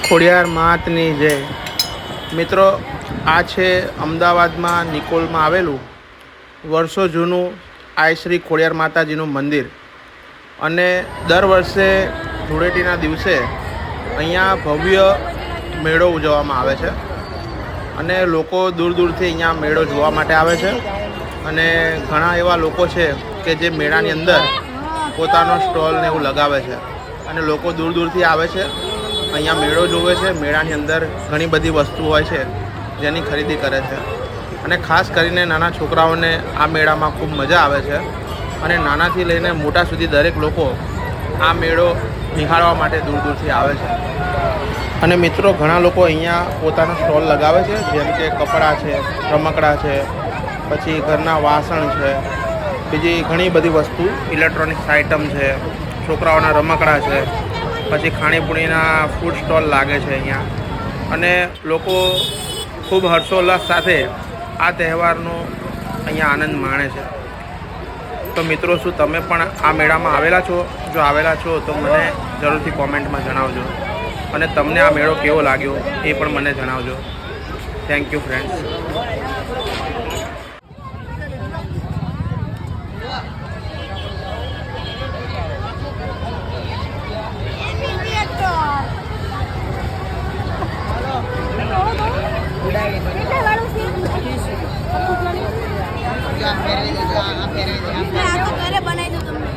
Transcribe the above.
ખોડિયાર માતની જય। મિત્રો, આ છે અમદાવાદમાં નિકોલમાં આવેલું વર્ષો જૂનું આઈ શ્રી ખોડિયાર માતાજીનું મંદિર। અને દર વર્ષે ધૂળેટીના દિવસે અહીંયા ભવ્ય મેળો ઉજવવામાં આવે છે અને લોકો દૂર દૂરથી અહીંયા મેળો જોવા માટે આવે છે। અને ઘણા એવા લોકો છે કે જે મેળાની અંદર પોતાનો સ્ટોલ ને એવું લગાવે છે અને લોકો દૂર દૂરથી આવે છે, અહીંયા મેળો જોવે છે। મેળાની અંદર ઘણી બધી વસ્તુ હોય છે જેની ખરીદી કરે છે અને ખાસ કરીને નાના છોકરાઓને આ મેળામાં ખૂબ મજા આવે છે અને નાનાથી લઈને મોટા સુધી દરેક લોકો આ મેળો નિહાળવા માટે દૂર દૂરથી આવે છે। અને મિત્રો, ઘણા લોકો અહીંયા પોતાનો સ્ટોલ લગાવે છે, જેમ કે કપડાં છે, રમકડાં છે, પછી ઘરના વાસણ છે, બીજી ઘણી બધી વસ્તુ, ઇલેક્ટ્રોનિક્સ આઇટમ છે, છોકરાઓના રમકડાં છે, પછી ખાણીપીણીના ફૂડ સ્ટોલ લાગે છે અહીંયા। અને લોકો ખૂબ હર્ષોલ્લાસ સાથે આ તહેવારનો અહીંયા આનંદ માણે છે। તો મિત્રો, શું તમે પણ આ મેળામાં આવેલા છો? જો આવેલા છો તો મને જરૂરથી કોમેન્ટમાં જણાવજો અને તમને આ મેળો કેવો લાગ્યો એ પણ મને જણાવજો। Thank you friends. બનાવી દઉં તમને।